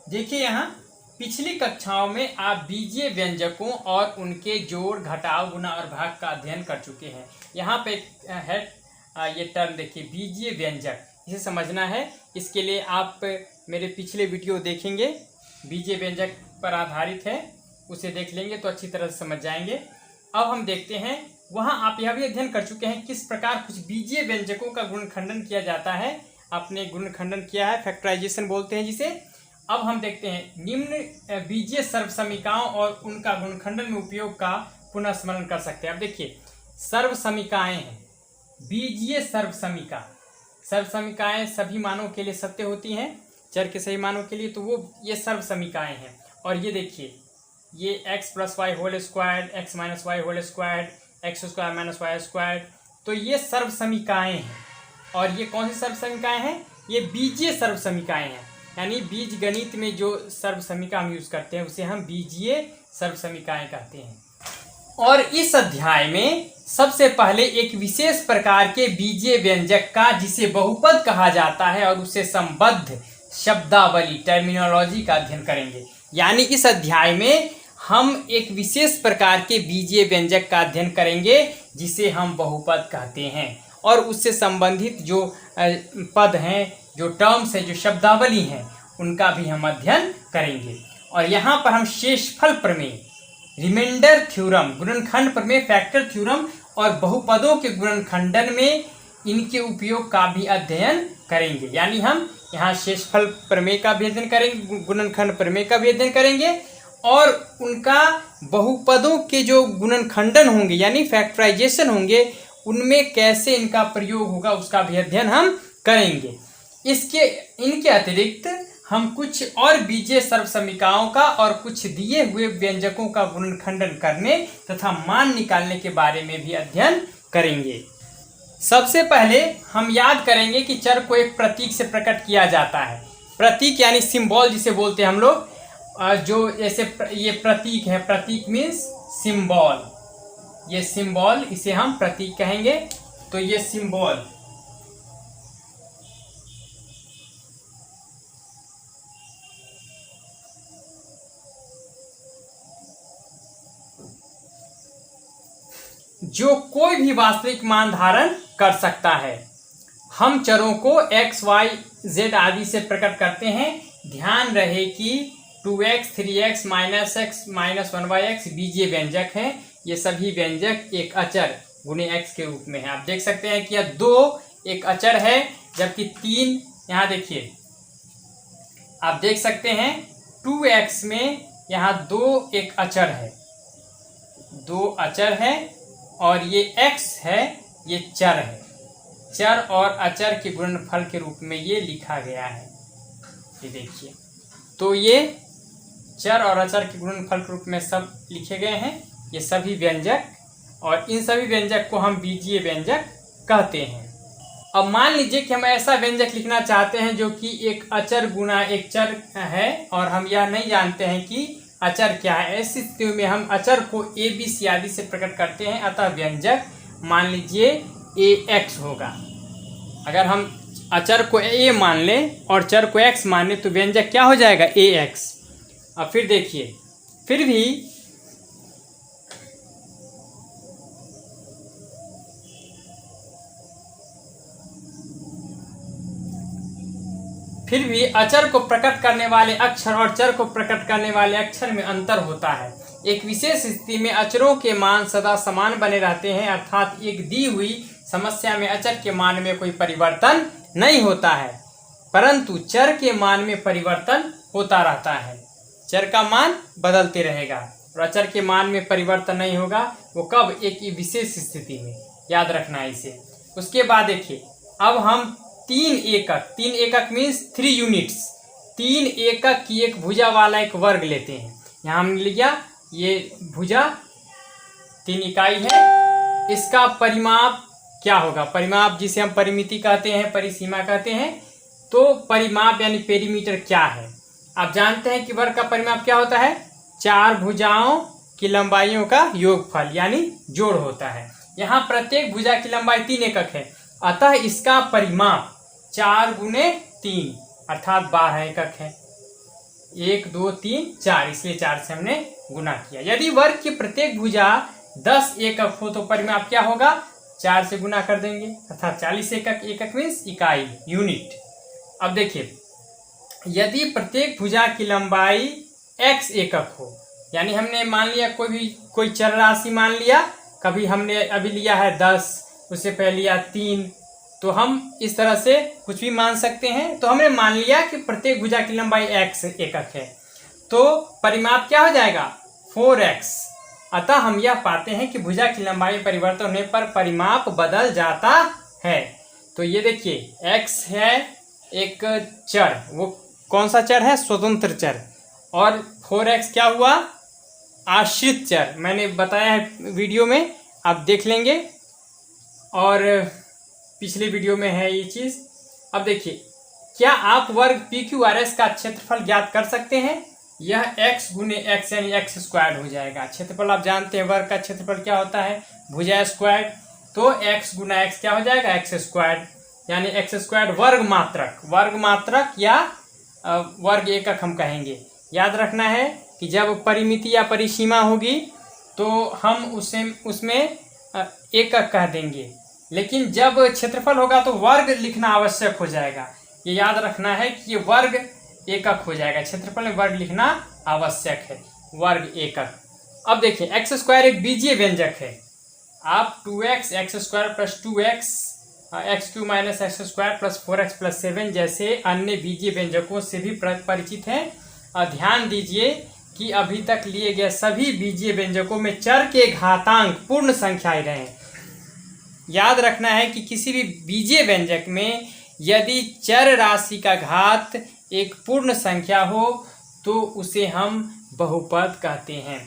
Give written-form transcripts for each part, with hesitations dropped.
देखिए यहाँ पिछली कक्षाओं में आप बीजीय व्यंजकों और उनके जोड़, घटाव, गुणा और भाग का अध्ययन कर चुके हैं। यहाँ पे है ये टर्म देखिए, बीजीय व्यंजक, इसे समझना है। इसके लिए आप मेरे पिछले वीडियो देखेंगे, बीजीय व्यंजक पर आधारित है, उसे देख लेंगे तो अच्छी तरह से समझ जाएंगे। अब हम देखते हैं, वहाँ आप यह भी अध्ययन कर चुके हैं किस प्रकार कुछ बीजीय व्यंजकों का गुणनखंडन किया जाता है। आपने गुणनखंडन किया है, फैक्टराइजेशन बोलते हैं जिसे। अब हम देखते हैं निम्न बीजीय सर्वसमीकाओं और उनका गुणनखंडन में उपयोग का पुनः स्मरण कर सकते हैं। अब देखिए सर्वसमीकाएं हैं, बीजीय सर्वसमीका। सर्वसमीकाएं सभी मानों के लिए सत्य होती हैं, चर के सही मानों के लिए, तो वो ये सर्वसमीकाएं हैं। और ये देखिए, ये x plus y whole square, x minus y whole square, x square minus y square, तो ये सर्वसमीकाएं हैं। और ये कौन सी सर्वसमीकाएं हैं? ये बीजीय सर्वसमीकाएं हैं। यानी बीज गणित में जो सर्वसमीका हम यूज करते हैं उसे हम बीजीय सर्वसमीकाएं कहते हैं। और इस अध्याय में सबसे पहले एक विशेष प्रकार के बीजीय व्यंजक का, जिसे बहुपद कहा जाता है, और उससे संबद्ध शब्दावली, टर्मिनोलॉजी का अध्ययन करेंगे। यानी इस अध्याय में हम एक विशेष प्रकार के बीजीय व्यंजक का अध्ययन करेंगे जिसे हम बहुपद कहते हैं, और उससे संबंधित जो पद हैं, जो टर्म्स हैं, जो शब्दावली हैं, उनका भी हम अध्ययन करेंगे। और यहाँ पर हम शेषफल प्रमेय, रिमाइंडर थ्योरम, गुणनखंड प्रमेय, फैक्टर थ्योरम और बहुपदों के गुणनखंडन में इनके उपयोग का भी अध्ययन करेंगे। यानी हम यहाँ शेषफल प्रमेय का भी अध्ययन करेंगे, गुणनखंड प्रमेय का भी अध्ययन करेंगे, और उनका बहुपदों के जो गुणनखंडन होंगे यानी फैक्टराइजेशन होंगे, उनमें कैसे इनका प्रयोग होगा उसका भी अध्ययन हम करेंगे। इनके अतिरिक्त हम कुछ और बीजीय सर्वसमीकाओं का और कुछ दिए हुए व्यंजकों का गुणनखंडन करने तथा मान निकालने के बारे में भी अध्ययन करेंगे। सबसे पहले हम याद करेंगे कि चर को एक प्रतीक से प्रकट किया जाता है। प्रतीक यानी सिंबल जिसे बोलते हैं हम लोग, जो ऐसे ये प्रतीक है, प्रतीक मीन्स सिंबल, ये सिंबल, इसे हम प्रतीक कहेंगे। तो ये सिंबल, जो कोई भी वास्तविक मान धारण कर सकता है। हम चरों को x, y, z आदि से प्रकट करते हैं। ध्यान रहे कि 2x, 3x, -x, -1y(x) बीजीय व्यंजक हैं। ये सभी व्यंजक एक अचर गुणे x के रूप में है। आप देख सकते हैं कि यह 2 एक अचर है, जबकि 3, यहाँ देखिए, आप देख सकते हैं 2x में यहाँ 2 एक अचर है, 2 अचर है, और ये x है, ये चर है। चर और अचर के गुणनफल के रूप में ये लिखा गया है, ये देखिए। तो ये चर और अचर के गुणनफल के रूप में सब लिखे गए हैं, ये सभी व्यंजक, और इन सभी व्यंजक को हम बीजीय व्यंजक कहते हैं। अब मान लीजिए कि हम ऐसा व्यंजक लिखना चाहते हैं जो कि एक अचर गुना एक चर है, और हम यह नहीं जानते हैं कि अचर क्या है। ऐसी स्थिति में हम अचर को a, b, c आदि से प्रकट करते हैं। अतः व्यंजक मान लीजिए ax होगा। अगर हम अचर को a मान लें और चर को x मान लें तो व्यंजक क्या हो जाएगा? ax। अब फिर देखिए, फिर भी अचर को प्रकट करने वाले अक्षर और चर को प्रकट करने वाले अक्षर में अंतर होता है। एक विशेष स्थिति में अचरों के मान सदा समान बने रहते हैं, अर्थात एक दी हुई समस्या में अचर के मान में कोई परिवर्तन नहीं होता है, परंतु चर के मान में परिवर्तन होता रहता है। चर का मान बदलते रहेगा और अचर के मान में परिवर्तन नहीं होगा। वो कब? एक विशेष स्थिति में, याद रखना है इसे। उसके बाद देखिए, अब हम 3 एकक मीन्स 3 यूनिट्स, 3 एकक की एक भुजा वाला एक वर्ग लेते हैं। यहाँ हमने लिया ये भुजा 3 इकाई है, इसका परिमाप क्या होगा? परिमाप जिसे हम परिमिति कहते हैं, परिसीमा कहते हैं। तो परिमाप यानी पेरीमीटर क्या है? आप जानते हैं कि वर्ग का परिमाप क्या होता है? 4 भुजाओं की लंबाइयों का योगफल यानी जोड़ होता है। यहाँ प्रत्येक भुजा की लंबाई 3 एकक है, अतः इसका परिमाप 4 × 3 अर्थात 12 एकक है। 1 2 3 4, इसलिए 4 से हमने गुना किया। यदि वर्ग की प्रत्येक भुजा 10 एकक हो तो परिमाप क्या होगा, 4 से गुना कर देंगे, अर्थात 40 एकक। एकक मीन्स इकाई, यूनिट। अब देखिए, यदि प्रत्येक भुजा की लंबाई x एकक हो, यानी हमने मान लिया कोई चर राशि मान लिया, कभी हमने अभी लिया है 10, उससे पहले लिया 3, तो हम इस तरह से कुछ भी मान सकते हैं। तो हमने मान लिया कि प्रत्येक भुजा की लंबाई x एकक है, तो परिमाप क्या हो जाएगा, 4x। अतः हम यह पाते हैं कि भुजा की लंबाई परिवर्तन होने पर परिमाप बदल जाता है। तो ये देखिए, x है एक चर, वो कौन सा चर है, स्वतंत्र चर, और 4x क्या हुआ, आश्रित चर। मैंने बताया है वीडियो में, आप देख लेंगे, और पिछले वीडियो में है ये चीज़। अब देखिए, क्या आप वर्ग PQRS का क्षेत्रफल ज्ञात कर सकते हैं। यह x गुने x यानी x स्क्वायर हो जाएगा। क्षेत्रफल आप जानते हैं, वर्ग का क्षेत्रफल क्या होता है, भुजा स्क्वायर। तो x गुना x क्या हो जाएगा, x स्क्वायर, यानी x स्क्वायर वर्ग मात्रक या वर्ग एकक हम कहेंगे। याद रखना है कि जब परिमिति या परिसीमा होगी तो हम उसमें एकक कह देंगे, लेकिन जब क्षेत्रफल होगा तो वर्ग लिखना आवश्यक हो जाएगा। ये याद रखना है कि ये वर्ग एकक हो जाएगा, क्षेत्रफल में वर्ग लिखना आवश्यक है, वर्ग एकक। अब देखिए, एक्स स्क्वायर एक बीजीय व्यंजक है। आप 2x x square plus 2x x Q minus x square plus 4x plus 7 जैसे अन्य बीजीय व्यंजकों से भी परिचित हैं। ध्यान दीजिए कि अभी तक लिए गए सभी बीजीय व्यंजकों में चर के घातांक पूर्ण संख्याएं रहे। याद रखना है कि किसी भी बीजीय व्यंजक में यदि चर राशि का घात एक पूर्ण संख्या हो तो उसे हम बहुपद कहते हैं।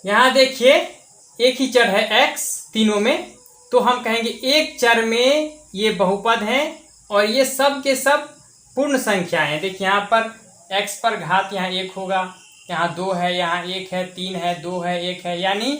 यहाँ देखिए, एक ही चर है x तीनों में, तो हम कहेंगे एक चर में ये बहुपद हैं और ये सब के सब पूर्ण संख्याएं हैं। देखिए, यहाँ पर x पर घात यहाँ 1 होगा, यहाँ 2 है, यहाँ 1 है, 3 है, 2 है, 1 है। यानी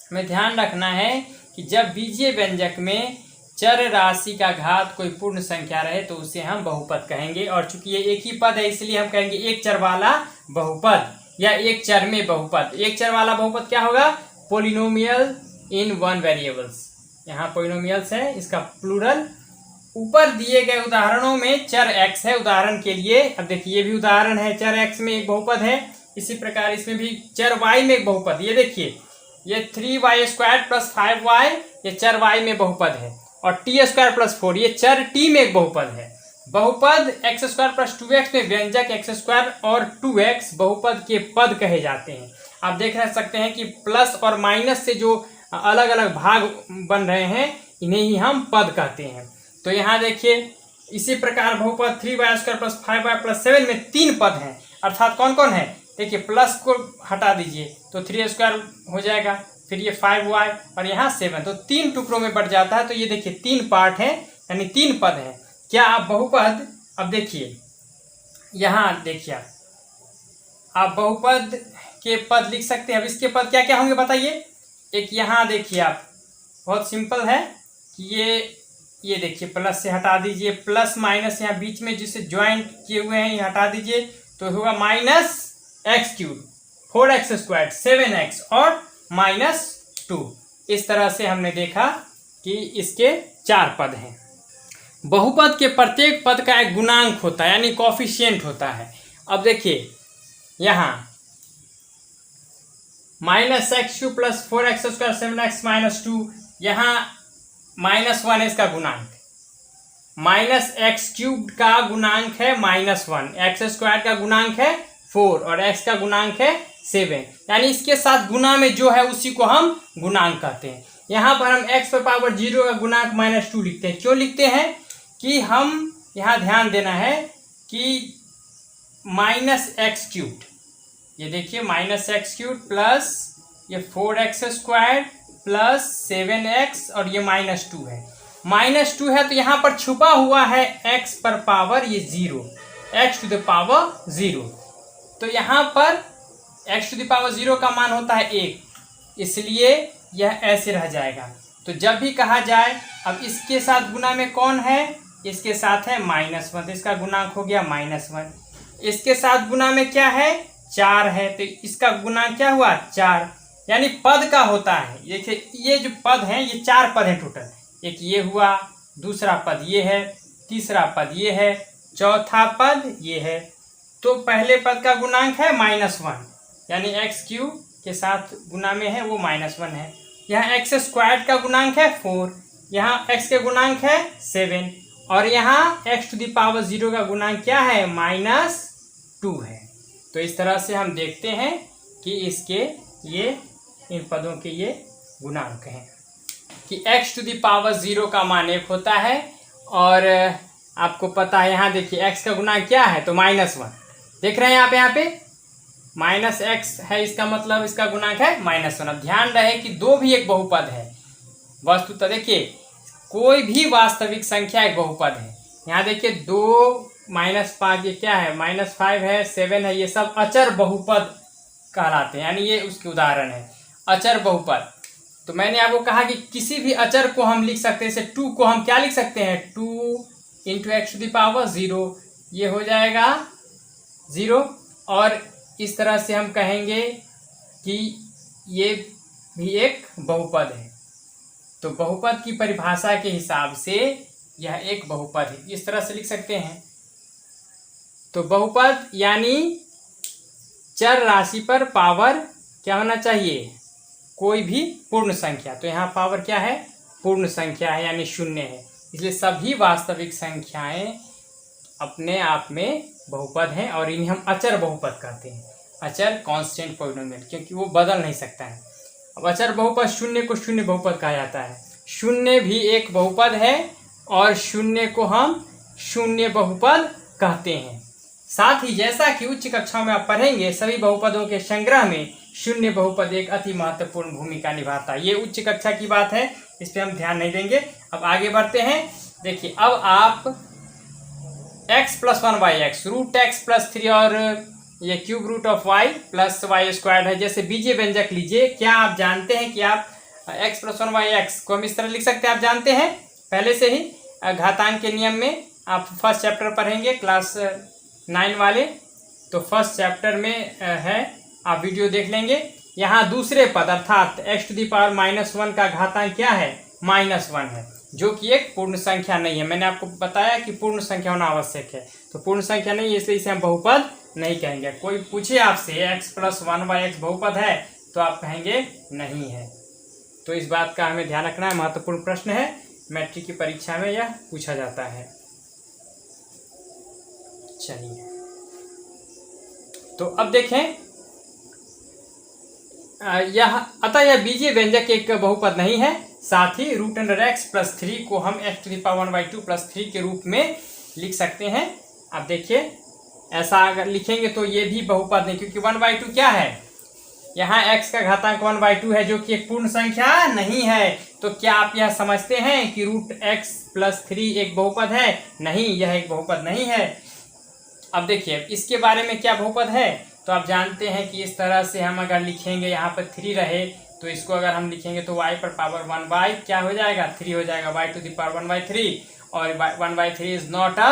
हमें ध्यान रखना है कि जब बीजीय व्यंजक में चर राशि का घात कोई पूर्ण संख्या रहे तो उसे हम बहुपद कहेंगे। और चूंकि ये एक ही पद है इसलिए हम कहेंगे एक चर वाला बहुपद या एक चर में बहुपद। एक चर वाला बहुपद क्या होगा, पोलिनोमियल इन वन वेरिएबल्स। यहाँ पोलिनोमियल्स है, इसका प्लूरल। ऊपर दिए गए उदाहरणों में चर x है। उदाहरण के लिए अब देखिए, ये भी उदाहरण है, चर x में एक बहुपद है। इसी प्रकार इसमें भी चर y में एक बहुपद। ये देखिए, ये 3y स्क्वायर प्लस 5y ये चर y में बहुपद है, और t स्क्वायर प्लस 4 ये चर t में एक बहुपद है। बहुपद x स्क्वायर प्लस 2x में व्यंजक x स्क्वायर और 2x बहुपद के पद कहे जाते हैं। आप देख सकते हैं कि प्लस और माइनस से जो अलग अलग भाग बन रहे हैं इन्हें ही हम पद कहते हैं। तो यहाँ देखिए, इसी प्रकार बहुपद 3y square plus 5y plus 7 में 3 पद हैं, अर्थात कौन कौन है। देखिए, प्लस को हटा दीजिए तो 3 स्क्वायर हो जाएगा, फिर ये 5y और यहाँ 7, तो 3 टुकड़ों में बढ़ जाता है। तो ये देखिए 3 पार्ट हैं, यानी 3 पद हैं। क्या आप बहुपद, अब देखिए यहाँ देखिए, आप बहुपद के पद लिख सकते हैं। अब इसके पद क्या क्या होंगे बताइए। एक यहाँ देखिए, आप बहुत सिंपल है कि ये देखिए, प्लस से हटा दीजिए, प्लस माइनस यहाँ बीच में जिसे ज्वाइंट किए हुए हैं ये हटा दीजिए, तो होगा minus x cube, 4x square, 7x और -2। इस तरह से हमने देखा कि इसके 4 पद हैं। बहुपद के प्रत्येक पद का एक गुणांक होता है, यानी कोफिशिएंट होता है। अब देखिए, यहाँ -x³ plus 4x square 7x -2, यहाँ -1 है इसका गुणांक, -x³ का गुणांक है -1, x स्क्वायर का गुणांक है 4 और x का गुणांक है 7, यानी इसके साथ गुना में जो है उसी को हम गुणांक कहते हैं। यहाँ पर हम x पर पावर 0 का गुणांक -2 लिखते हैं। क्यों लिखते हैं कि हम यहाँ ध्यान देना है कि -x³, ये देखिए -x³ प्लस ये 4x स्क्वायर प्लस 7x और ये -2 है। -2 है तो यहाँ पर छुपा हुआ है x पर पावर ये 0, x टू द पावर 0। तो यहाँ पर x टू द पावर 0 का मान होता है 1, इसलिए यह ऐसे रह जाएगा। तो जब भी कहा जाए, अब इसके साथ गुना में कौन है, इसके साथ है -1, तो इसका गुणांक हो गया -1। इसके साथ गुना में क्या है, 4 है, तो इसका गुणांक क्या हुआ 4, यानी पद का होता है। देखिए ये जो पद हैं ये 4 पद हैं टोटल, एक ये हुआ, दूसरा पद ये है, तीसरा पद ये है, चौथा पद ये है। तो पहले पद का गुणांक है -1, यानी एक्स क्यूब के साथ गुना में है वो -1 है। यहाँ एक्स स्क्वायर्ड का गुणांक है 4, यहाँ एक्स के गुणांक है 7, और यहाँ एक्स टू द पावर 0 का गुणांक क्या है -2 है। तो इस तरह से हम देखते हैं कि इसके ये इन पदों के ये गुणांक हैं कि एक्स टू द पावर 0 का मान 1 होता है, और आपको पता है यहाँ देखिए एक्स का गुणांक क्या है तो -1 देख रहे हैं आप यहाँ पे -x है, इसका मतलब इसका गुणांक है -1। अब ध्यान रहे कि 2 भी एक बहुपद है। वस्तुतः देखिए कोई भी वास्तविक संख्या एक बहुपद है। यहाँ देखिए 2 -5 ये क्या है -5 है, 7 है, ये सब अचर बहुपद कहलाते हैं, यानी ये उसके उदाहरण है अचर बहुपद। तो मैंने आपको कहा कि किसी भी अचर को हम लिख सकते हैं, जैसे 2 को हम क्या लिख सकते हैं 2 × x टू द पावर 0, ये हो जाएगा 0, और इस तरह से हम कहेंगे कि ये भी एक बहुपद है। तो बहुपद की परिभाषा के हिसाब से यह एक बहुपद है, इस तरह से लिख सकते हैं। तो बहुपद यानी चर राशि पर पावर क्या होना चाहिए, कोई भी पूर्ण संख्या। तो यहाँ पावर क्या है पूर्ण संख्या है, यानी 0 है, इसलिए सभी वास्तविक संख्याएं अपने आप में बहुपद हैं, और इन्हें हम अचर बहुपद कहते हैं, अचर कांस्टेंट पॉलिनोमियल, क्योंकि वो बदल नहीं सकता है। अब अचर बहुपद 0 को शून्य बहुपद कहा जाता है। 0 भी एक बहुपद है, और 0 को हम शून्य बहुपद कहते हैं। साथ ही जैसा कि उच्च कक्षाओं में आप पढ़ेंगे, सभी बहुपदों के संग्रह में शून्य बहुपद एक अति महत्वपूर्ण भूमिका निभाता है। ये उच्च कक्षा की बात है, इस पर हम ध्यान नहीं देंगे। अब आगे बढ़ते हैं। देखिए अब आप x + 1/x √x + 3 और ये cube root of y + y² है, जैसे बीजीय व्यंजक लीजिए। क्या आप जानते हैं कि आप x + 1/x को हम इस तरह लिख सकते हैं, आप जानते हैं पहले से ही घातांक के नियम में आप फर्स्ट चैप्टर पढ़ेंगे क्लास 9 वाले, तो फर्स्ट चैप्टर में है, आप वीडियो देख लेंगे। यहाँ दूसरे पद अर्थात x टू द पावर -1 का घातांक क्या है -1 है, जो कि एक पूर्ण संख्या नहीं है। मैंने आपको बताया कि पूर्ण संख्या होना आवश्यक है, तो पूर्ण संख्या नहीं है, इसलिए इसे हम बहुपद नहीं कहेंगे। कोई पूछे आपसे x + 1/x बहुपद है, तो आप कहेंगे नहीं है। तो इस बात का हमें ध्यान रखना है, महत्वपूर्ण प्रश्न है, मैट्रिक की परीक्षा में यह पूछा जाता है। चलिए तो अब देखें, यह बीजीय व्यंजक एक बहुपद नहीं है। साथ ही √x + 3 को हम x टू द पावर 1/2 + 3 के रूप में लिख सकते हैं। अब देखिए ऐसा अगर लिखेंगे तो ये भी बहुपद नहीं, क्योंकि 1/2 क्या है, यहाँ x का घातांक 1/2 है, जो कि एक पूर्ण संख्या नहीं है। तो क्या आप यह समझते हैं कि √x + 3 एक बहुपद है? नहीं, यह एक बहुपद नहीं है। अब देखिए इसके बारे में क्या बहुपद है, तो आप जानते हैं कि इस तरह से हम अगर लिखेंगे, यहाँ पर 3 रहे तो इसको अगर हम लिखेंगे तो y पर पावर 1/3 क्या हो जाएगा 3 हो जाएगा, y टू द पावर 1/3, और 1/3 is not a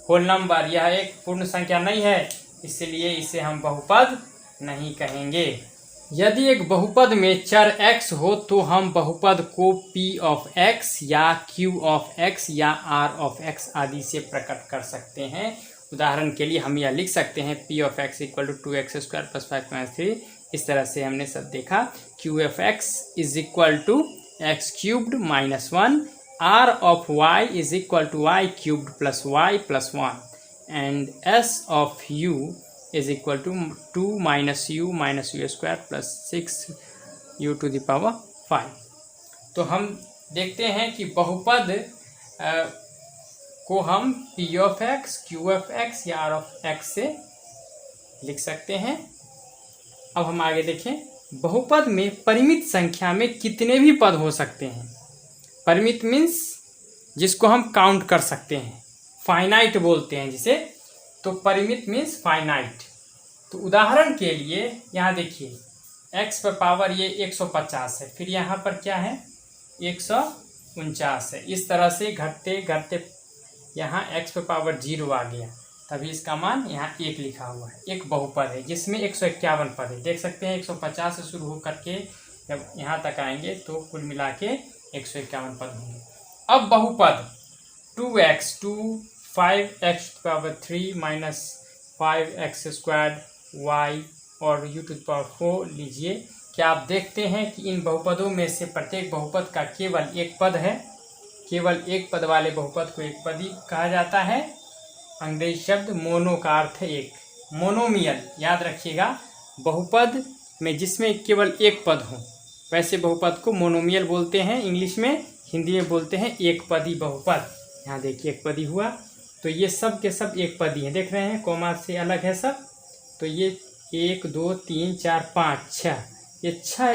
whole number, यह एक पूर्ण संख्या नहीं है, इसलिए इसे हम बहुपद नहीं कहेंगे। यदि एक बहुपद में चर x हो तो हम बहुपद को p(x) या q(x) या r(x) आदि से प्रकट कर सकते हैं। उदाहरण के लिए हम यह लिख सकते हैं p(x) = 2x² + 5 - 3। इस तरह से हमने सब देखा। q(x) = x³ - 1, r(y) = y³ + y + 1, and s(u) = 2 - u - u² + 6u to the power 5। तो हम देखते हैं कि बहुपद को हम p(x), q(x) या r(x) से लिख सकते हैं। अब हम आगे देखें, बहुपद में परिमित संख्या में कितने भी पद हो सकते हैं। परिमित मीन्स जिसको हम काउंट कर सकते हैं, फाइनाइट बोलते हैं जिसे। तो परिमित मीन्स फाइनाइट। तो उदाहरण के लिए यहाँ देखिए x पर पावर ये 150 है, फिर यहाँ पर क्या है 149 है। इस तरह से घटते घटते यहाँ x पर पावर 0 आ गया, तभी इसका मान यहाँ 1 लिखा हुआ है। एक बहुपद है जिसमें 151 पद है। देख सकते हैं 150 से शुरू होकर के जब यहाँ तक आएंगे तो कुल मिला के 151 पद होंगे। अब बहुपद 2x 5x³ minus 5x² y और u⁴ लीजिए। क्या आप देखते हैं कि इन बहुपदों में से प्रत्येक बहुपद का केवल एक पद है। केवल एक पद वाले बहुपद को एक पदी कहा जाता है। अंग्रेजी शब्द मोनो का अर्थ है एक। मोनोमियल याद रखिएगा, बहुपद में जिसमें केवल एक पद हो वैसे बहुपद को मोनोमियल बोलते हैं। इंग्लिश में, हिंदी में बोलते हैं एक पदी बहुपद। यहाँ देखिए एक पदी हुआ, तो ये सब के सब एक पदी हैं। देख रहे हैं कोमा से अलग है सब। तो ये 1 2 3 4 5 6 ये 6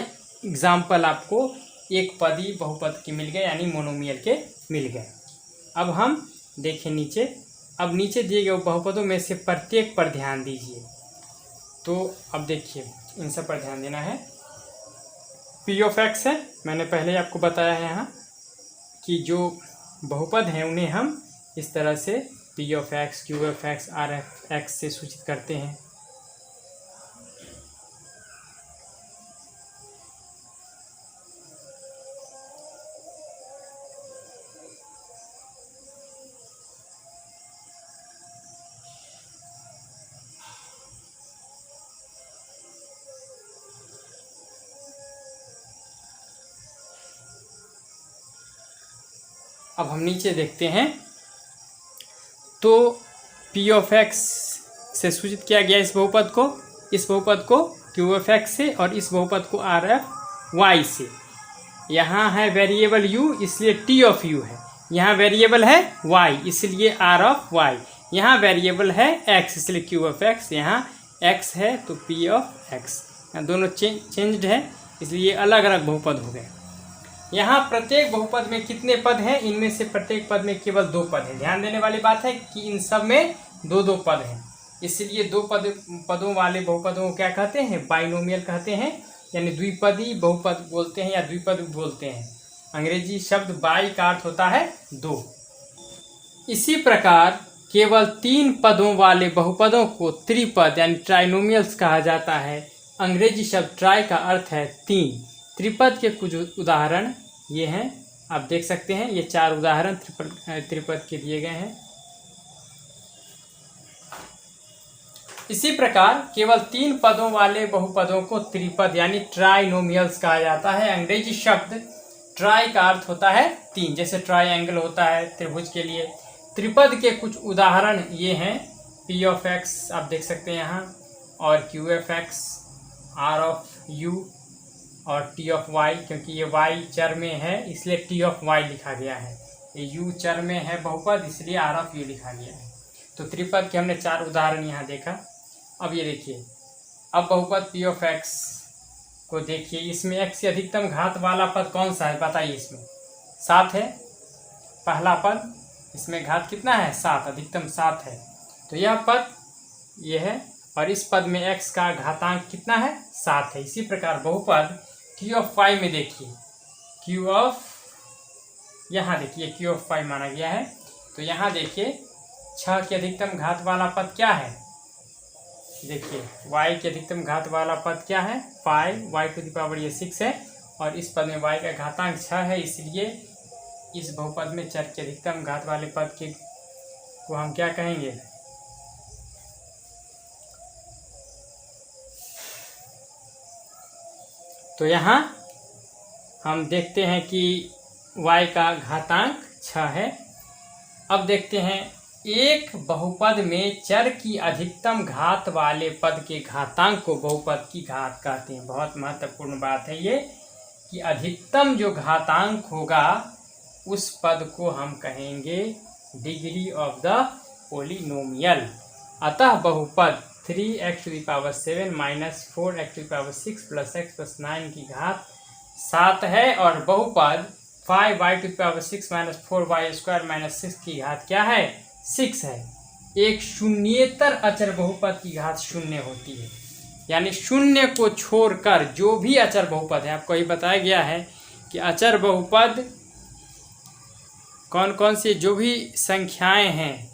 एग्जाम्पल आपको एक पदी बहुपद के मिल गए, यानी मोनोमियल के मिल गए। अब हम देखें नीचे। अब नीचे दिए गए बहुपदों में से प्रत्येक पर ध्यान दीजिए। तो अब देखिए इन सब पर ध्यान देना है। p(x) है, मैंने पहले ही आपको बताया है यहाँ कि जो बहुपद हैं उन्हें हम इस तरह से p(x), q(x), r(x) से सूचित करते हैं। अब हम नीचे देखते हैं तो p(x) से सूचित किया गया इस बहुपद को q(x) से और इस बहुपद को r(y) से। यहाँ है वेरिएबल u इसलिए t(u) है। यहाँ वेरिएबल है y इसलिए r(y). यहाँ वेरिएबल है x इसलिए q(x). यहाँ x है तो p(x). यहाँ दोनों चेंज्ड है इसलिए अलग अलग बहुपद हो गए। यहाँ प्रत्येक बहुपद में कितने पद हैं? इनमें से प्रत्येक पद में केवल 2 पद हैं। ध्यान देने वाली बात है कि इन सब में 2-2 पद हैं, इसलिए 2 पदों वाले बहुपदों को क्या कहते हैं? बाइनोमियल कहते हैं, यानी द्विपदी बहुपद बोलते हैं या द्विपद बोलते हैं। अंग्रेजी शब्द बाई का अर्थ होता है 2। इसी प्रकार केवल 3 पदों वाले बहुपदों को त्रिपद यानी ट्राइनोमियल्स कहा जाता है। अंग्रेजी शब्द ट्राई का अर्थ है 3। त्रिपद के कुछ उदाहरण ये हैं, आप देख सकते हैं। ये 4 उदाहरण त्रिपद के दिए गए हैं। इसी प्रकार केवल 3 पदों वाले बहुपदों को त्रिपद यानी ट्राइनोमियल्स कहा जाता है। अंग्रेजी शब्द ट्राई का अर्थ होता है 3, जैसे ट्राइएंगल होता है त्रिभुज के लिए। त्रिपद के कुछ उदाहरण ये हैं, p(x) आप देख सकते हैं यहाँ, और q(x), r(u) और t(y), क्योंकि ये y चर में है इसलिए t(y) लिखा गया है। ये u चर में है बहुपद इसलिए r(u) लिखा गया है। तो त्रिपद के हमने 4 उदाहरण यहाँ देखा। अब ये देखिए, अब बहुपद p(x) को देखिए। इसमें x से अधिकतम घात वाला पद कौन सा है बताइए? इसमें 7 है पहला पद, इसमें घात कितना है? 7, अधिकतम 7 है। तो यह पद ये है और इस पद में x का घातांक कितना है? 7 है। इसी प्रकार बहुपद q(5) में देखिए, यहाँ देखिए q(5) माना गया है। तो यहाँ देखिए 6 के अधिकतम घात वाला पद क्या है? देखिए y के अधिकतम घात वाला पद क्या है? 5y⁴ ये 6 है और इस पद में y का घातांक 6 है, इसलिए इस बहुपद में चर के अधिकतम घात वाले पद के को हम क्या कहेंगे? तो यहाँ हम देखते हैं कि y का घातांक 6 है। अब देखते हैं एक बहुपद में चर की अधिकतम घात वाले पद के घातांक को बहुपद की घात कहते हैं। बहुत महत्वपूर्ण बात है ये कि अधिकतम जो घातांक होगा उस पद को हम कहेंगे डिग्री ऑफ द पोलिनोमियल। अतः बहुपद 3x⁷ minus 4x⁶ plus x + 9 की घात 7 है और बहुपद 5y⁶ माइनस 4y² माइनस 6 की घात क्या है? 6 है। एक शून्येतर अचर बहुपद की घात 0 होती है, यानी 0 को छोड़कर जो भी अचर बहुपद है, आपको ये बताया गया है कि अचर बहुपद कौन कौन सी, जो भी संख्याएं हैं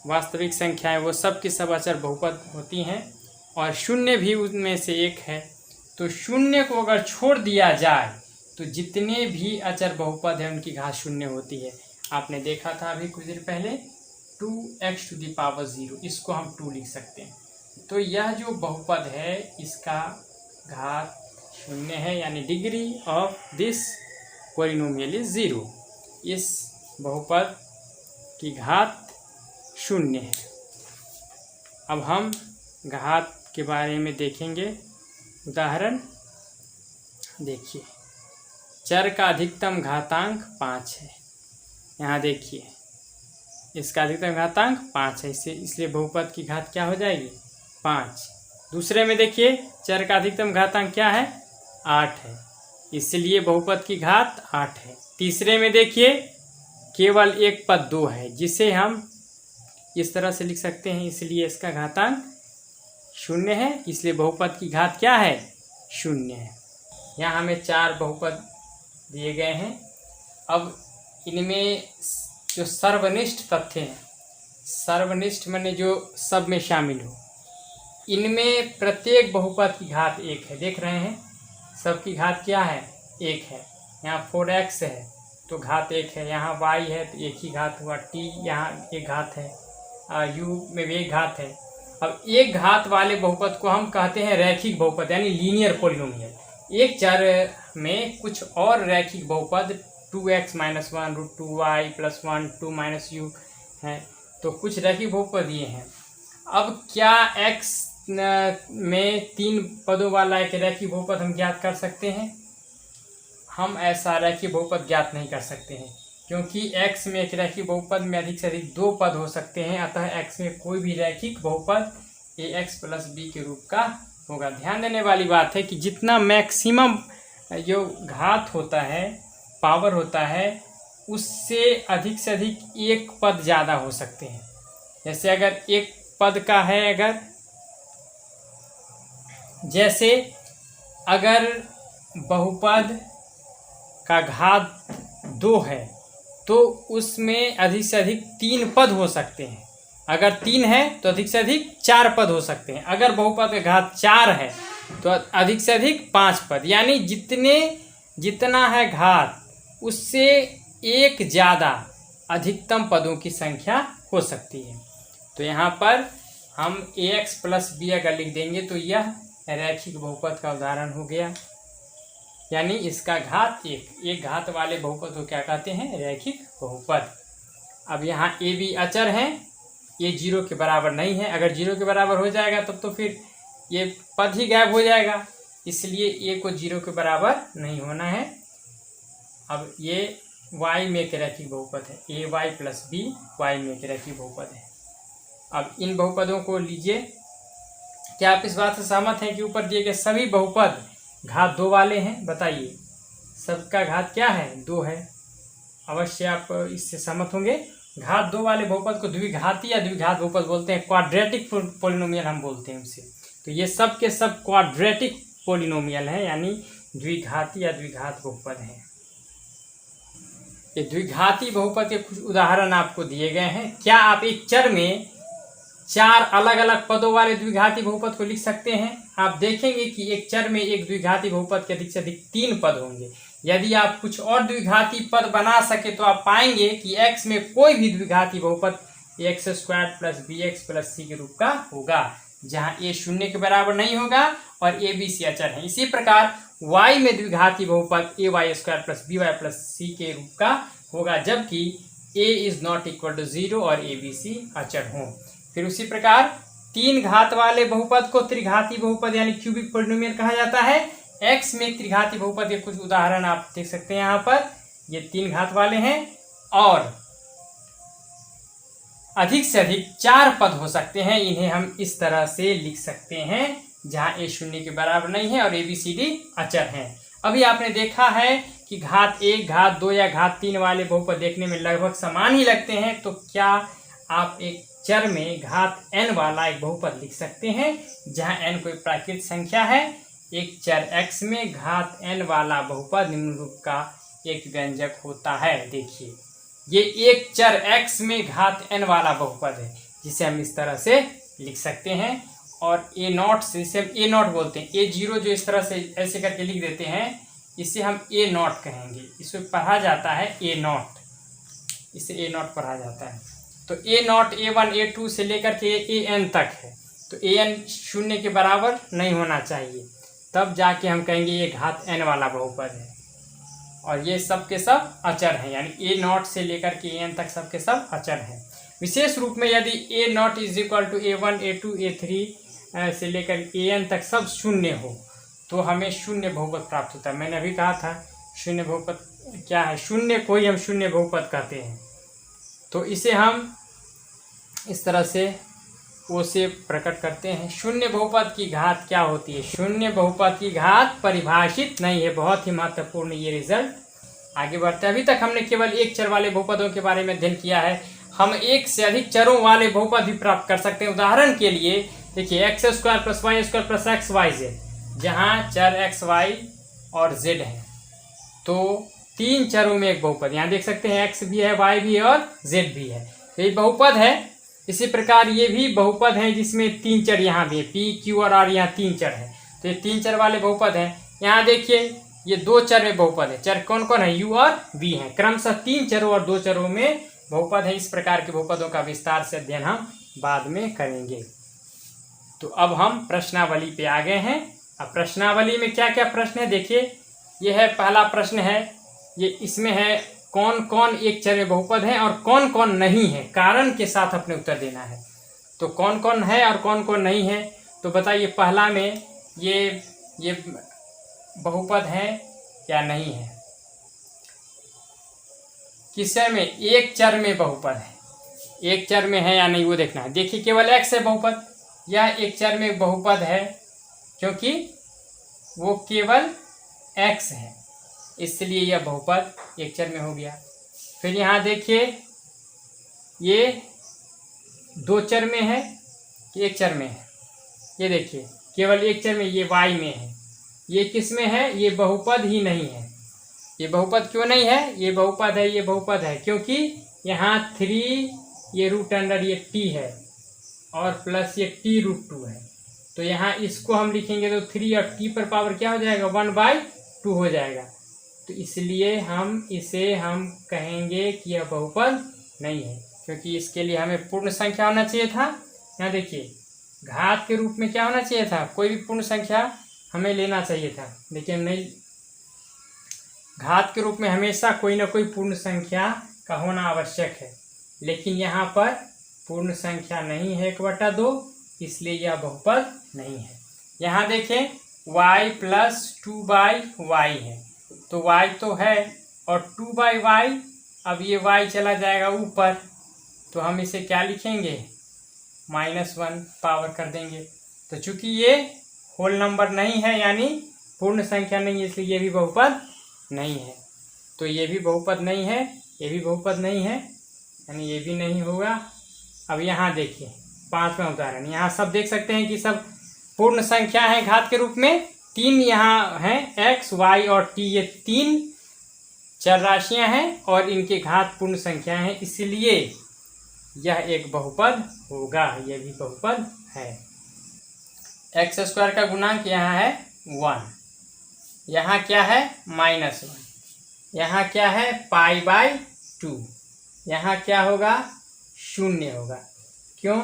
वास्तविक संख्याएं वो सब की सब अचर बहुपद होती हैं और शून्य भी उनमें से एक है। तो शून्य को अगर छोड़ दिया जाए तो जितने भी अचर बहुपद हैं उनकी घात शून्य होती है। आपने देखा था अभी कुछ देर पहले 2x⁻0, इसको हम 2 लिख सकते हैं। तो यह जो बहुपद है इसका घात शून्य है, यानी degree of this polynomial is 0। इस बहुपद की घात शून्य है। अब हम घात के बारे में देखेंगे उदाहरण। देखिए, चर का अधिकतम घातांक 5 है। यहाँ देखिए, इसका अधिकतम घातांक 5 है, इसलिए बहुपद की घात क्या हो जाएगी? 5। दूसरे में देखिए, चर का अधिकतम घातांक क्या है? 8 है, इसलिए बहुपद की घात 8 है। तीसरे में देखिए, केवल एक पद 2 है, जिसे हम इस तरह से लिख सकते हैं, इसलिए इसका घातांक 0 है, इसलिए बहुपद की घात क्या है? 0 है। यहाँ हमें 4 बहुपद दिए गए हैं। अब इनमें जो सर्वनिष्ठ तथ्य हैं, सर्वनिष्ठ माने जो सब में शामिल हो, इनमें प्रत्येक बहुपद की घात 1 है। देख रहे हैं, सबकी घात क्या है? 1 है। यहाँ 4x है तो घात 1 है, यहाँ y है तो एक ही घात हुआ, t यहाँ एक घात है, u में भी एक घात है। अब एक घात वाले बहुपद को हम कहते हैं रैखिक बहुपद, यानी लीनियर पॉलिनोमियल। एक चर में कुछ और रैखिक बहुपद 2x-1 √2y+1 2 -u हैं, तो कुछ रैखिक बहुपद ये हैं। अब क्या x में 3 पदों वाला एक रैखिक बहुपद हम ज्ञात कर सकते हैं? हम ऐसा रैखिक बहुपद ज्ञात नहीं कर सकते हैं, क्योंकि x में एक रैखिक बहुपद में अधिक से अधिक 2 पद हो सकते हैं। अतः x में कोई भी रैखिक बहुपद ax + b के रूप का होगा। ध्यान देने वाली बात है कि जितना मैक्सिमम जो घात होता है, पावर होता है, उससे अधिक से अधिक एक पद ज़्यादा हो सकते हैं। जैसे अगर एक पद का है, अगर बहुपद का घात 2 है तो उसमें अधिक से अधिक 3 पद हो सकते हैं। अगर 3 है तो अधिक से अधिक 4 पद हो सकते हैं। अगर बहुपद का घात 4 है तो अधिक से अधिक 5 पद, यानी जितना है घात उससे एक ज़्यादा अधिकतम पदों की संख्या हो सकती है। तो यहाँ पर हम ax + b अगर लिख देंगे तो यह रैखिक बहुपद का उदाहरण हो गया, यानी इसका घात 1। एक घात वाले बहुपद को क्या कहते हैं? रैखिक बहुपद। अब यहाँ a b अचर हैं, ये 0 के बराबर नहीं है। अगर 0 के बराबर हो जाएगा तब तो फिर ये पद ही गायब हो जाएगा, इसलिए a को 0 के बराबर नहीं होना है। अब ये y में एक रैखिक बहुपद है, ay + b y में एक रैखिक बहुपद है। अब इन बहुपदों को लीजिए। क्या आप इस बात से सहमत हैं कि ऊपर दिए गए सभी बहुपद घात 2 वाले हैं? बताइए, सबका घात क्या है? 2 है। अवश्य आप इससे सहमत होंगे। घात 2 वाले बहुपद को द्विघाती या द्विघात बहुपद बोलते हैं, क्वाड्रेटिक पॉलिनोमियल हम बोलते हैं उसे। तो ये सब के सब क्वाड्रेटिक पॉलिनोमियल हैं, यानी द्विघाती या द्विघात बहुपद हैं। ये द्विघाती बहुपद के कुछ उदाहरण आपको दिए गए हैं। क्या आप एक चर में 4 अलग अलग पदों वाले द्विघाती बहुपद को लिख सकते हैं? आप देखेंगे कि एक चर में एक द्विघाती बहुपद के अधिक से अधिक 3 पद होंगे। यदि आप कुछ और द्विघाती पद बना सके तो आप पाएंगे कि x में कोई भी द्विघाती बहुपद x² + bx + c के रूप का होगा, जहां a 0 के बराबर नहीं होगा और a b c अचर हैं। इसी प्रकार y में द्विघाती बहुपद ay² + by + c के रूप का होगा, जबकि a ≠ 0 और a b c अचर हों। फिर उसी प्रकार 3 घात वाले बहुपद को त्रिघाती बहुपद यानी क्यूबिक पॉलिनोमियल कहा जाता है। x में त्रिघाती बहुपद के कुछ उदाहरण आप देख सकते हैं। यहाँ पर ये 3 घात वाले हैं और अधिक से अधिक 4 पद हो सकते हैं। इन्हें हम इस तरह से लिख सकते हैं, जहाँ a 0 के बराबर नहीं है और a b c d अचर हैं। अभी आपने देखा है कि घात 1, घात 2 या घात 3 वाले बहुपद देखने में लगभग समान ही लगते हैं। तो क्या आप एक चर में घात n वाला एक बहुपद लिख सकते हैं, जहां n कोई प्राकृत संख्या है? एक चर x में घात n वाला बहुपद निम्न रूप का एक व्यंजक होता है। देखिए, ये एक चर x में घात n वाला बहुपद है। जिसे हम इस तरह से लिख सकते हैं। और ए नॉट से, इसे हम ए नॉट बोलते हैं, ए जीरो जो इस तरह से ऐसे करके लिख देते हैं, इसे हम ए नॉट कहेंगे। इसे पढ़ा जाता है ए नॉट, इसे ए नॉट पढ़ा जाता है। तो ए नॉट A1 A2 से लेकर के AN तक है, तो AN शून्य के बराबर नहीं होना चाहिए, तब जाके हम कहेंगे ये घात n वाला बहुपद है। और ये सब के सब अचर हैं, यानी ए नॉट से लेकर के AN तक सब के सब अचर हैं। विशेष रूप में यदि A naught is equal to A1 A2 A3 से लेकर AN तक सब शून्य हो तो हमें शून्य बहुपद प्राप्त होता है। मैंने अभी कहा था शून्य बहुपद क्या है, शून्य को ही हम शून्य बहुपद कहते हैं। तो इसे हम इस तरह से ओ से प्रकट करते हैं। शून्य बहुपद की घात क्या होती है? शून्य बहुपद की घात परिभाषित नहीं है। बहुत ही महत्वपूर्ण ये रिजल्ट। आगे बढ़ते हैं। अभी तक हमने केवल एक चर वाले बहुपदों के बारे में अध्ययन किया है। हम एक से अधिक चरों वाले बहुपद भी प्राप्त कर सकते हैं। उदाहरण के लिए देखिए x² + y² + x y z, जहाँ चर x y और z है, तो तीन चरों में एक बहुपद। यहाँ देख सकते हैं x भी है, y भी है और z भी है, तो ये बहुपद है। इसी प्रकार ये भी बहुपद है जिसमें तीन चर यहाँ भी है, p q और r, यहाँ तीन चर है, तो ये तीन चर वाले बहुपद हैं। यहाँ देखिए ये दो चर में बहुपद है। चर कौन कौन है? u और v है। क्रमशः तीन चरों और दो चरों में बहुपद है। इस प्रकार के बहुपदों का विस्तार से अध्ययन हम बाद में करेंगे। तो अब हम प्रश्नावली पे आ गए हैं। अब प्रश्नावली में क्या क्या प्रश्न है देखिए। ये है पहला प्रश्न है, ये इसमें है कौन कौन एक चर में बहुपद है और कौन कौन नहीं है, कारण के साथ अपने उत्तर देना है। तो कौन कौन है और कौन कौन नहीं है, तो बताइए पहला में ये बहुपद है या नहीं है? किस चर में? एक चर में बहुपद है। एक चर में है या नहीं वो देखना है। देखिए केवल x है बहुपद, यह एक चर में बहुपद है क्योंकि वो केवल x है, इसलिए यह बहुपद एक चर में हो गया। फिर यहाँ देखिए ये दो चर में है कि एक चर में है? ये देखिए केवल एक चर में, ये y में है। ये किस में है? ये बहुपद ही नहीं है। ये बहुपद क्यों नहीं है? ये बहुपद है, ये बहुपद है क्योंकि यहाँ 3 ये रूट अंडर ये t है और प्लस ये t√2 है। तो यहाँ इसको हम लिखेंगे तो 3 और t पर पावर क्या हो जाएगा? 1/2 हो जाएगा। तो इसलिए हम इसे हम कहेंगे कि यह बहुपद नहीं है, क्योंकि इसके लिए हमें पूर्ण संख्या होना चाहिए था। यहाँ देखिए घात के रूप में क्या होना चाहिए था? कोई भी पूर्ण संख्या हमें लेना चाहिए था, लेकिन नहीं, घात के रूप में हमेशा कोई ना कोई पूर्ण संख्या का होना आवश्यक है, लेकिन यहाँ पर पूर्ण संख्या नहीं है 1/2, इसलिए यह बहुपद नहीं है। यहाँ देखें y + 2/y है, तो y तो है और 2/y, अब ये y चला जाएगा ऊपर, तो हम इसे क्या लिखेंगे? -1 पावर कर देंगे। तो चूंकि ये होल नंबर नहीं है यानी पूर्ण संख्या नहीं है, इसलिए ये भी बहुपद नहीं है। तो ये भी बहुपद नहीं है, ये भी बहुपद नहीं है, यानी ये भी नहीं होगा। अब यहाँ देखिए पांचवा उदाहरण, यहाँ सब देख सकते हैं कि सब पूर्ण संख्या है घात के रूप में। तीन यहाँ हैं x, y और t, ये तीन चर राशियाँ हैं और इनके घात पूर्ण संख्या हैं, इसलिए यह एक बहुपद होगा। यह भी बहुपद है। x² का गुणांक यहाँ है 1, यहाँ क्या है? -1, यहाँ क्या है? π/2, यहाँ क्या होगा? 0 होगा। क्यों?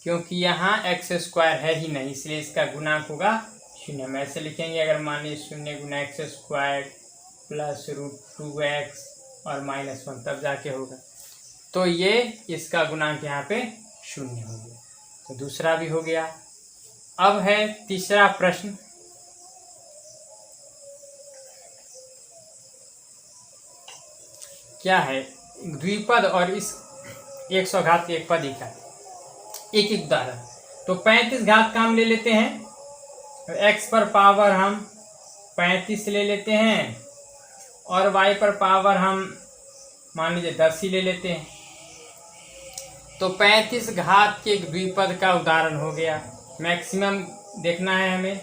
क्योंकि यहाँ x² है ही नहीं, इसलिए इसका गुणांक होगा 0। हम ऐसे लिखेंगे, अगर मान लीजिए 0 × x² + √2x और -1, तब जाके होगा। तो ये इसका गुणांक यहाँ पे 0 हो गया। तो दूसरा भी हो गया। अब है तीसरा प्रश्न। क्या है? द्विपद और इस 100 घात एक पद का एक एक उदाहरण। तो 35 घात का हम ले लेते हैं, x पर पावर हम 35 ले लेते हैं और y पर पावर हम मान लीजिए 10 ही ले लेते हैं। तो 35 घात के एक द्विपद का उदाहरण हो गया। मैक्सिमम देखना है हमें।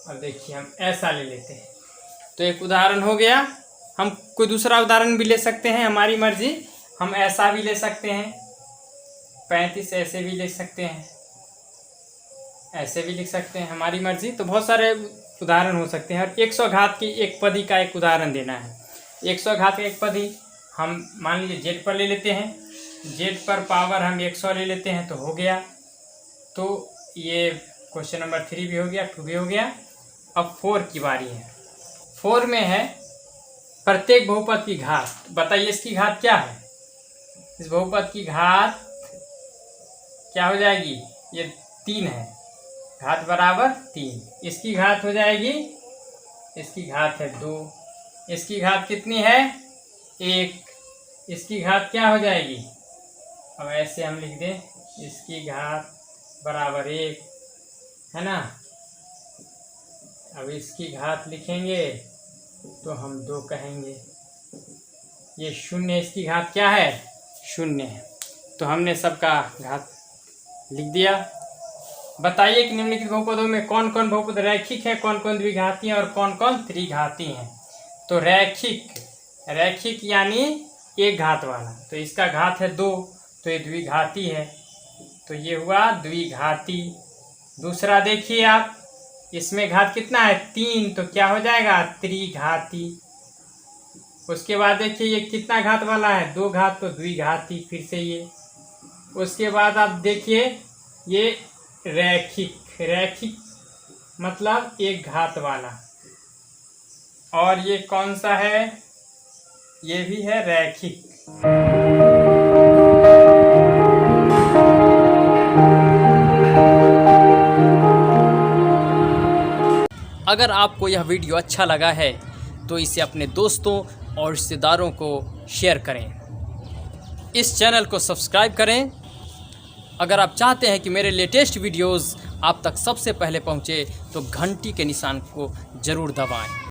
अब देखिए हम ऐसा ले लेते हैं, तो एक उदाहरण हो गया। हम कोई दूसरा उदाहरण भी ले सकते हैं, हमारी मर्जी। हम ऐसा भी ले सकते हैं, 35 ऐसे भी लिख सकते हैं, ऐसे भी लिख सकते हैं, हमारी मर्जी। तो बहुत सारे उदाहरण हो सकते हैं। और 100 घात की एक पदी का एक उदाहरण देना है। 100 घात का एक पदी हम मान लीजिए जेड पर ले लेते हैं, जेड पर पावर हम 100 ले लेते हैं तो हो गया। तो ये क्वेश्चन नंबर 3 भी हो गया, 2 भी हो गया। अब 4 की बारी है। 4 में है प्रत्येक बहुपद की घात। बताइए इसकी घात क्या है? इस बहुपद की घात क्या हो जाएगी? ये 3 है, घात बराबर 3। इसकी घात हो जाएगी, इसकी घात है 2, इसकी घात कितनी है? 1। इसकी घात क्या हो जाएगी? अब ऐसे हम लिख दें, इसकी घात बराबर 1, है ना। अब इसकी घात लिखेंगे तो हम 2 कहेंगे। ये 0, इसकी घात क्या है? 0 है। तो हमने सबका घात लिख दिया। बताइए कि निम्नलिखित बहुपदों में कौन कौन बहुपद रैखिक है, कौन कौन द्विघाती हैं और कौन कौन त्रिघाती हैं। तो रैखिक, रैखिक यानी एक घात वाला, तो इसका घात है 2, तो ये द्विघाती है, तो ये हुआ द्विघाती। दूसरा देखिए आप, इसमें घात कितना है? 3, तो क्या हो जाएगा? त्रिघाती। उसके बाद देखिए ये कितना घात वाला है? 2 घात, तो द्विघाती फिर से ये। उसके बाद आप देखिए ये रैखिक, रैखिक मतलब एक घात वाला। और ये कौन सा है? ये भी है रैखिक। अगर आपको यह वीडियो अच्छा लगा है तो इसे अपने दोस्तों और रिश्तेदारों को शेयर करें। इस चैनल को सब्सक्राइब करें। अगर आप चाहते हैं कि मेरे लेटेस्ट वीडियोस आप तक सबसे पहले पहुंचे तो घंटी के निशान को ज़रूर दबाएं।